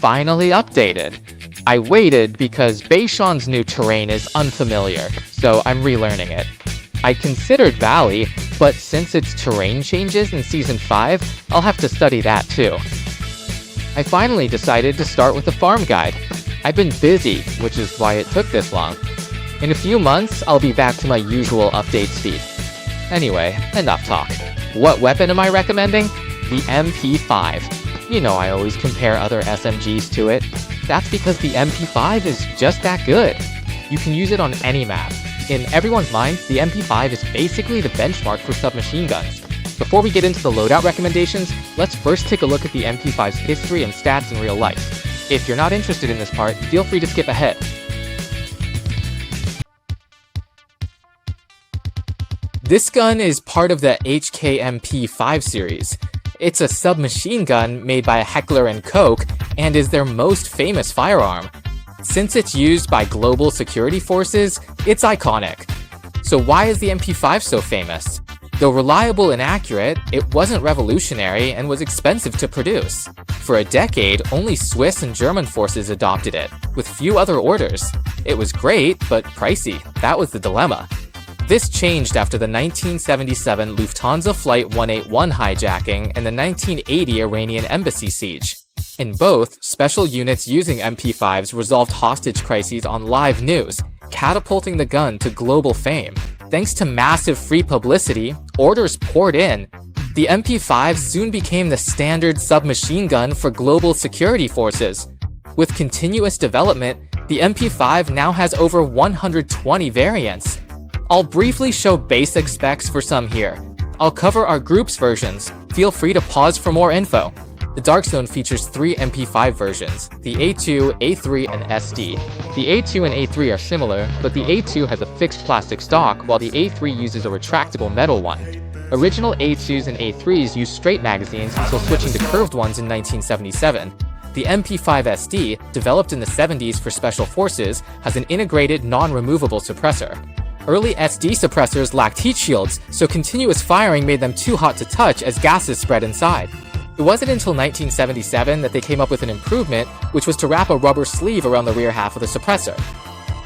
finally updated. I waited because Beishan's new terrain is unfamiliar, so I'm relearning it. I considered Valley, but since its terrain changes in Season 5, I'll have to study that too. I finally decided to start with the farm guide. I've been busy, which is why it took this long. In a few months, I'll be back to my usual update speed. Anyway, enough talk. What weapon am I recommending? The MP5. You know I always compare other SMGs to it. That's because the MP5 is just that good. You can use it on any map. In everyone's mind, the MP5 is basically the benchmark for submachine guns. Before we get into the loadout recommendations, let's first take a look at the MP5's history and stats in real life. If you're not interested in this part, feel free to skip ahead. This gun is part of the HKMP5 series. It's a submachine gun made by Heckler & Koch and is their most famous firearm. Since it's used by global security forces, it's iconic. So why is the MP5 so famous? Though reliable and accurate, it wasn't revolutionary and was expensive to produce. For a decade, only Swiss and German forces adopted it, with few other orders. It was great, but pricey. That was the dilemma. This changed after the 1977 Lufthansa Flight 181 hijacking and the 1980 Iranian embassy siege. In both, special units using MP5s resolved hostage crises on live news, catapulting the gun to global fame. Thanks to massive free publicity, orders poured in. The MP5 soon became the standard submachine gun for global security forces. With continuous development, the MP5 now has over 120 variants. I'll briefly show basic specs for some here. I'll cover our group's versions. Feel free to pause for more info. The Dark Zone features 3 MP5 versions, the A2, A3, and SD. The A2 and A3 are similar, but the A2 has a fixed plastic stock, while the A3 uses a retractable metal one. Original A2s and A3s used straight magazines until switching to curved ones in 1977. The MP5 SD, developed in the 70s for special forces, has an integrated, non-removable suppressor. Early SD suppressors lacked heat shields, so continuous firing made them too hot to touch as gases spread inside. It wasn't until 1977 that they came up with an improvement, which was to wrap a rubber sleeve around the rear half of the suppressor.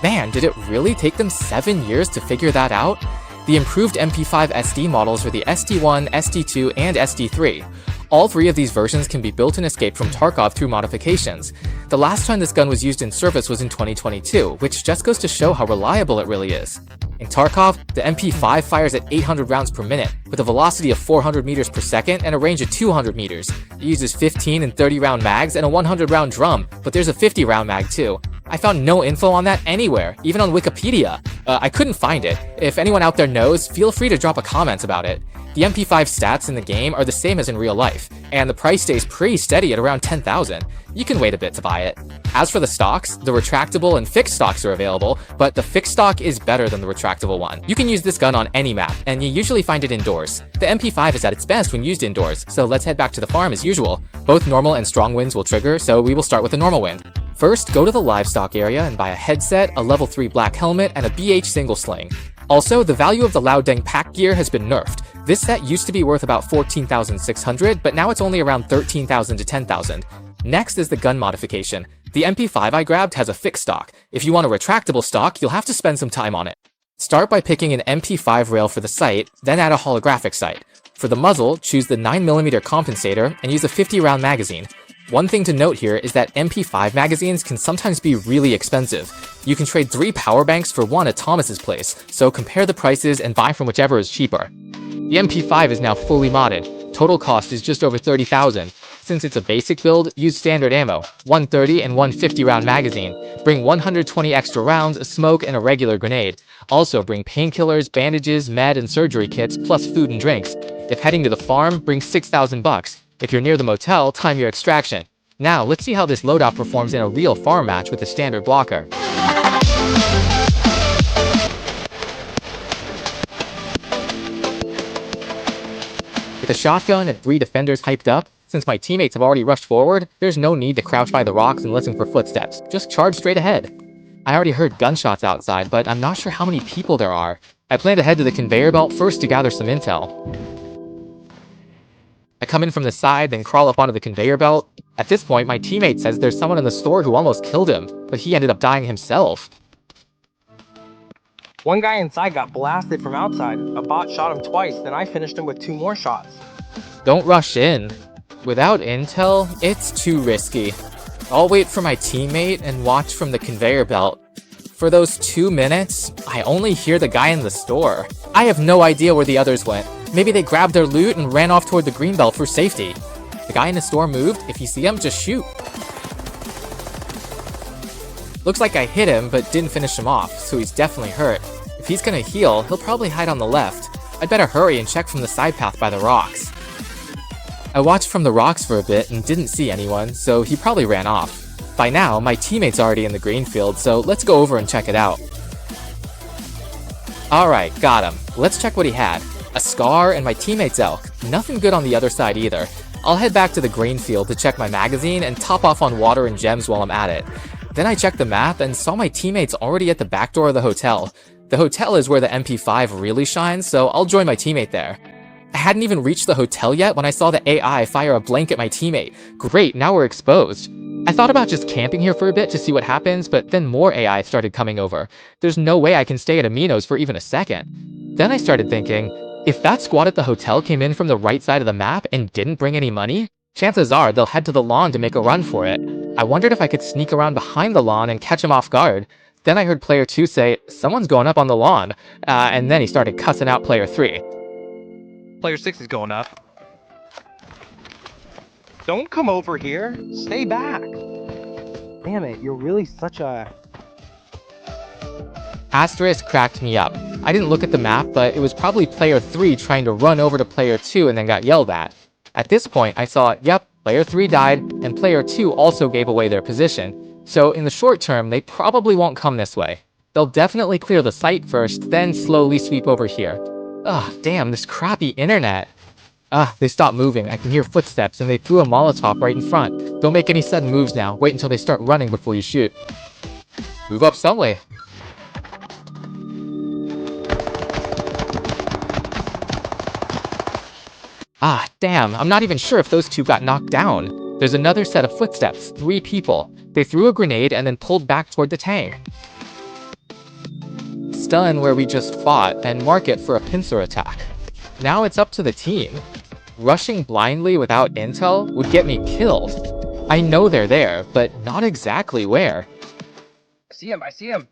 Man, did it really take them 7 years to figure that out? The improved MP5 SD models were the SD1, SD2, and SD3. All 3 of these versions can be built and escaped from Tarkov through modifications. The last time this gun was used in service was in 2022, which just goes to show how reliable it really is. In Tarkov, the MP5 fires at 800 rounds per minute, with a velocity of 400 meters per second and a range of 200 meters. It uses 15 and 30 round mags and a 100 round drum, but there's a 50 round mag too. I found no info on that anywhere, even on Wikipedia. I couldn't find it. If anyone out there knows, feel free to drop a comment about it. The MP5 stats in the game are the same as in real life, and the price stays pretty steady at around 10,000. You can wait a bit to buy it. As for the stocks, the retractable and fixed stocks are available, but the fixed stock is better than the retractable one. You can use this gun on any map, and you usually find it indoors. The MP5 is at its best when used indoors, so let's head back to the farm as usual. Both normal and strong winds will trigger, so we will start with the normal wind. First, go to the livestock area and buy a headset, a level 3 black helmet, and a BH single sling. Also, the value of the Loud Deng pack gear has been nerfed. This set used to be worth about 14,600, but now it's only around 13,000 to 10,000. Next is the gun modification. The MP5 I grabbed has a fixed stock. If you want a retractable stock, you'll have to spend some time on it. Start by picking an MP5 rail for the sight, then add a holographic sight. For the muzzle, choose the 9mm compensator and use a 50 round magazine. One thing to note here is that MP5 magazines can sometimes be really expensive. You can trade 3 power banks for 1 at Thomas's place, so compare the prices and buy from whichever is cheaper. The MP5 is now fully modded. Total cost is just over 30,000. Since it's a basic build, use standard ammo, 130 and 150 round magazine. Bring 120 extra rounds, a smoke, and a regular grenade. Also bring painkillers, bandages, med, and surgery kits, plus food and drinks. If heading to the farm, bring 6,000 bucks. If you're near the motel, time your extraction. Now, let's see how this loadout performs in a real farm match with a standard blocker. With a shotgun and 3 defenders hyped up, since my teammates have already rushed forward, there's no need to crouch by the rocks and listen for footsteps. Just charge straight ahead. I already heard gunshots outside, but I'm not sure how many people there are. I plan to head to the conveyor belt first to gather some intel. I come in from the side, then crawl up onto the conveyor belt. At this point, my teammate says there's someone in the store who almost killed him, but he ended up dying himself. One guy inside got blasted from outside. A bot shot him twice, then I finished him with 2 more shots. Don't rush in. Without intel, it's too risky. I'll wait for my teammate and watch from the conveyor belt. For those 2 minutes, I only hear the guy in the store. I have no idea where the others went. Maybe they grabbed their loot and ran off toward the green belt for safety. The guy in the store moved. If you see him, just shoot. Looks like I hit him, but didn't finish him off, so he's definitely hurt. If he's gonna heal, he'll probably hide on the left. I'd better hurry and check from the side path by the rocks. I watched from the rocks for a bit and didn't see anyone, so he probably ran off. By now, my teammate's already in the green field, so let's go over and check it out. Alright, got him. Let's check what he had. A scar and my teammate's elk. Nothing good on the other side either. I'll head back to the green field to check my magazine and top off on water and gems while I'm at it. Then I checked the map and saw my teammates already at the back door of the hotel. The hotel is where the MP5 really shines, so I'll join my teammate there. I hadn't even reached the hotel yet when I saw the AI fire a blank at my teammate. Great, now we're exposed. I thought about just camping here for a bit to see what happens, but then more AI started coming over. There's no way I can stay at Amino's for even a second. Then I started thinking, if that squad at the hotel came in from the right side of the map and didn't bring any money, chances are they'll head to the lawn to make a run for it. I wondered if I could sneak around behind the lawn and catch them off guard. Then I heard player 2 say, someone's going up on the lawn, and then he started cussing out player 3. Player 6 is going up. Don't come over here. Stay back. Damn it, you're really such a... Asterisk cracked me up. I didn't look at the map, but it was probably player 3 trying to run over to player 2 and then got yelled at. At this point, I saw, yep, player 3 died, and player 2 also gave away their position. So in the short term, they probably won't come this way. They'll definitely clear the site first, then slowly sweep over here. Ugh, damn, this crappy internet. They stopped moving. I can hear footsteps, and they threw a Molotov right in front. Don't make any sudden moves now. Wait until they start running before you shoot. Move up some way. Damn, I'm not even sure if those 2 got knocked down. There's another set of footsteps, 3 people. They threw a grenade and then pulled back toward the tank. Stun where we just fought and mark it for a pincer attack. Now it's up to the team. Rushing blindly without intel would get me killed. I know they're there, but not exactly where. I see him.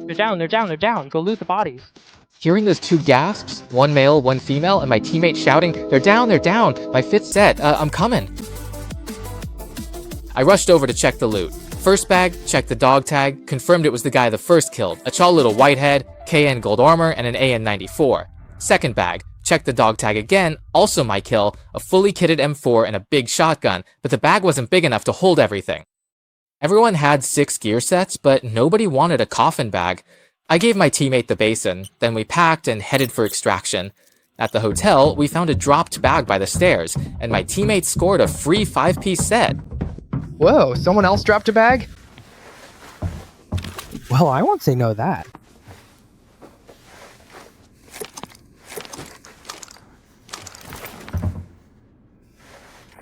They're down. Go loot the bodies. Hearing those 2 gasps, one male, one female, and my teammate shouting, they're down! My 5th set, I'm coming. I rushed over to check the loot. First bag, checked the dog tag, confirmed it was the guy the first killed, a tall little whitehead, KN gold armor, and an AN-94. Second bag, checked the dog tag again, also my kill, a fully kitted M4 and a big shotgun, but the bag wasn't big enough to hold everything. Everyone had 6 gear sets, but nobody wanted a coffin bag. I gave my teammate the basin, then we packed and headed for extraction. At the hotel, we found a dropped bag by the stairs, and my teammate scored a free 5-piece set. Whoa, someone else dropped a bag? Well, I won't say no to that.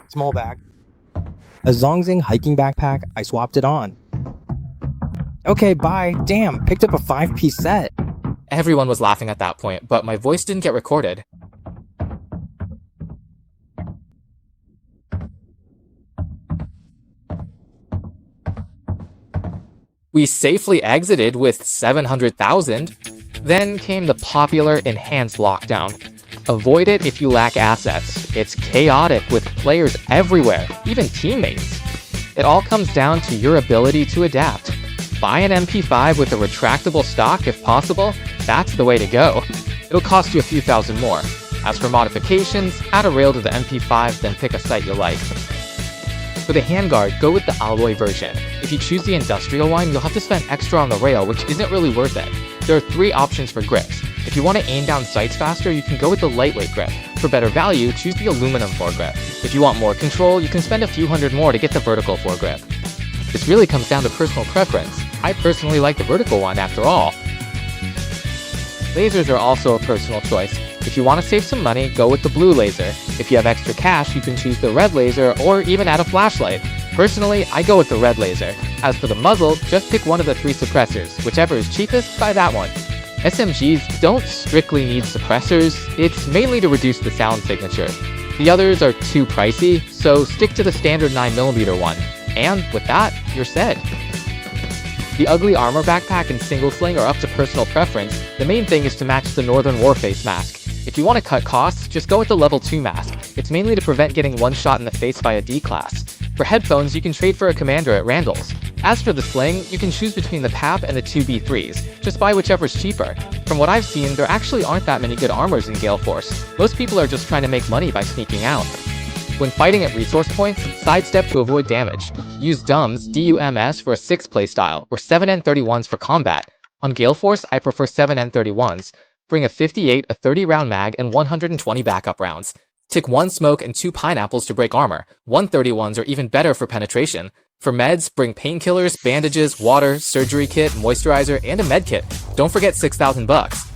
Small bag. A Zongzing hiking backpack, I swapped it on. Okay, bye. Damn, picked up a 5-piece set. Everyone was laughing at that point, but my voice didn't get recorded. We safely exited with 700,000. Then came the popular enhanced lockdown. Avoid it if you lack assets. It's chaotic with players everywhere, even teammates. It all comes down to your ability to adapt. Buy an MP5 with a retractable stock if possible. That's the way to go. It'll cost you a few thousand more. As for modifications, add a rail to the MP5, then pick a sight you like. For the handguard, go with the alloy version. If you choose the industrial one, you'll have to spend extra on the rail, which isn't really worth it. There are 3 options for grips. If you want to aim down sights faster, you can go with the lightweight grip. For better value, choose the aluminum foregrip. If you want more control, you can spend a few hundred more to get the vertical foregrip. This really comes down to personal preference. I personally like the vertical one after all. Lasers are also a personal choice. If you want to save some money, go with the blue laser. If you have extra cash, you can choose the red laser or even add a flashlight. Personally, I go with the red laser. As for the muzzle, just pick one of the 3 suppressors. Whichever is cheapest, buy that one. SMGs don't strictly need suppressors, it's mainly to reduce the sound signature. The others are too pricey, so stick to the standard 9mm one. And with that, you're set. The ugly armor backpack and single sling are up to personal preference. The main thing is to match the Northern Warface mask. If you want to cut costs, just go with the level 2 mask. It's mainly to prevent getting one shot in the face by a D-class. For headphones, you can trade for a commander at Randall's. As for the sling, you can choose between the PAP and the 2B3s. Just buy whichever's cheaper. From what I've seen, there actually aren't that many good armors in Gale Force. Most people are just trying to make money by sneaking out. When fighting at resource points, sidestep to avoid damage. Use DUMS, D-U-M-S, for a 6 playstyle, or 7N31s for combat. On Gale Force, I prefer 7N31s. Bring a 58, a 30-round mag, and 120 backup rounds. Tick 1 smoke and 2 pineapples to break armor. 131s are even better for penetration. For meds, bring painkillers, bandages, water, surgery kit, moisturizer, and a med kit. Don't forget 6,000 bucks.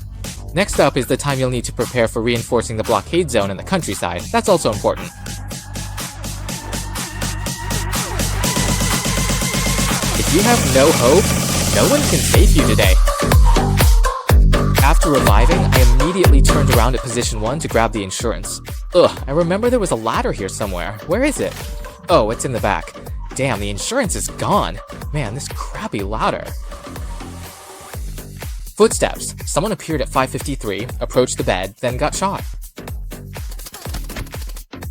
Next up is the time you'll need to prepare for reinforcing the blockade zone in the countryside. That's also important. If you have no hope, no one can save you today. After reviving, I immediately turned around at position 1 to grab the insurance. Ugh, I remember there was a ladder here somewhere. Where is it? Oh, it's in the back. Damn, the insurance is gone. Man, this crappy ladder. Footsteps. Someone appeared at 553, approached the bed, then got shot.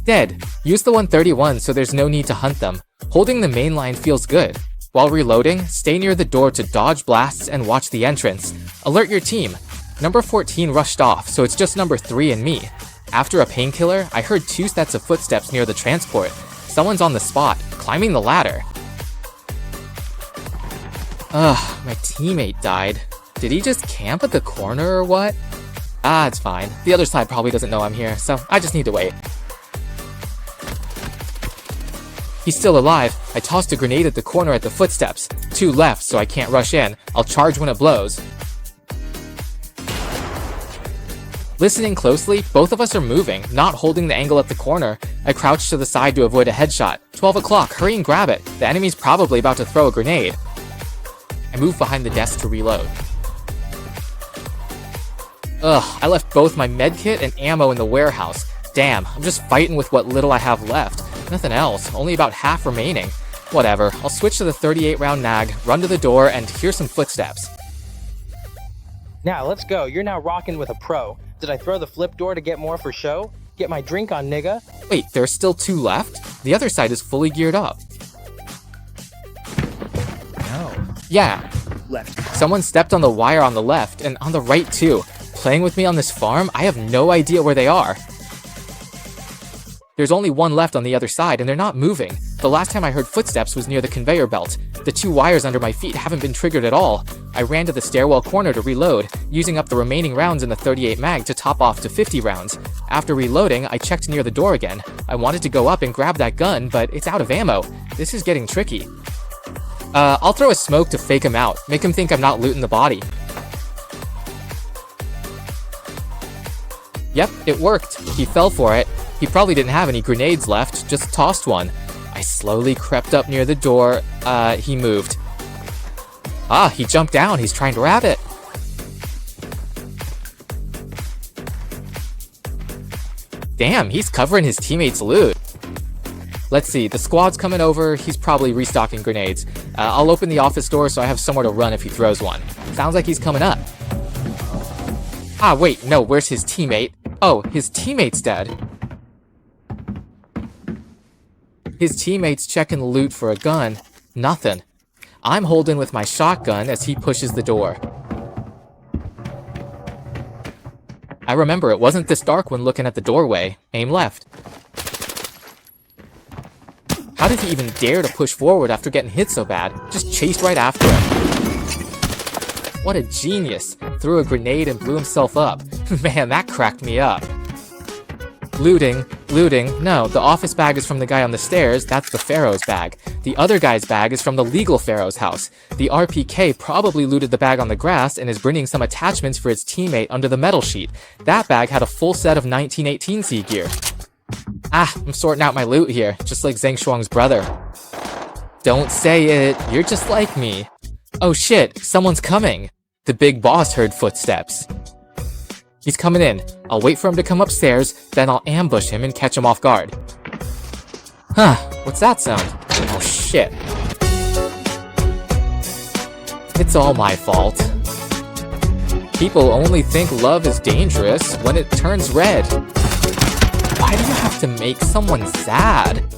Dead. Use the 131 so there's no need to hunt them. Holding the main line feels good. While reloading, stay near the door to dodge blasts and watch the entrance. Alert your team. Number 14 rushed off, so it's just number 3 and me. After a painkiller, I heard 2 sets of footsteps near the transport. Someone's on the spot, climbing the ladder. Ugh, my teammate died. Did he just camp at the corner or what? Ah, it's fine. The other side probably doesn't know I'm here, so I just need to wait. He's still alive. I tossed a grenade at the corner at the footsteps. 2 left, so I can't rush in. I'll charge when it blows. Listening closely, both of us are moving, not holding the angle at the corner. I crouch to the side to avoid a headshot. 12 o'clock, hurry and grab it. The enemy's probably about to throw a grenade. I move behind the desk to reload. Ugh, I left both my medkit and ammo in the warehouse. Damn, I'm just fighting with what little I have left. Nothing else, only about half remaining. Whatever, I'll switch to the 38-round mag, run to the door, and hear some footsteps. Now, let's go. You're now rocking with a pro. Did I throw the flip door to get more for show? Get my drink on, nigga. Wait, there's still 2 left? The other side is fully geared up. No. Yeah. Left. Someone stepped on the wire on the left, and on the right too. Playing with me on this farm, I have no idea where they are. There's only 1 left on the other side, and they're not moving. The last time I heard footsteps was near the conveyor belt. The 2 wires under my feet haven't been triggered at all. I ran to the stairwell corner to reload, using up the remaining rounds in the 38 mag to top off to 50 rounds. After reloading, I checked near the door again. I wanted to go up and grab that gun, but it's out of ammo. This is getting tricky. I'll throw a smoke to fake him out, make him think I'm not looting the body. Yep, it worked. He fell for it. He probably didn't have any grenades left, just tossed one. I slowly crept up near the door. He moved. Ah, he jumped down. He's trying to grab it. Damn, he's covering his teammates' loot. Let's see, the squad's coming over. He's probably restocking grenades. I'll open the office door so I have somewhere to run if he throws one. Sounds like he's coming up. Ah, wait, no, where's his teammate? Oh, his teammate's dead. His teammate's checking the loot for a gun. Nothing. I'm holding with my shotgun as he pushes the door. I remember it wasn't this dark when looking at the doorway. Aim left. How did he even dare to push forward after getting hit so bad? Just chased right after him. What a genius. Threw a grenade and blew himself up. Man, that cracked me up. Looting, Looting? No, the office bag is from the guy on the stairs, that's the Pharaoh's bag. The other guy's bag is from the legal Pharaoh's house. The RPK probably looted the bag on the grass and is bringing some attachments for his teammate under the metal sheet. That bag had a full set of 1918 Sea gear. Ah, I'm sorting out my loot here, just like Zheng Shuang's brother. Don't say it, you're just like me. Oh shit, someone's coming. The big boss heard footsteps. He's coming in. I'll wait for him to come upstairs, then I'll ambush him and catch him off guard. Huh, what's that sound? Oh shit. It's all my fault. People only think love is dangerous when it turns red. Why do you have to make someone sad?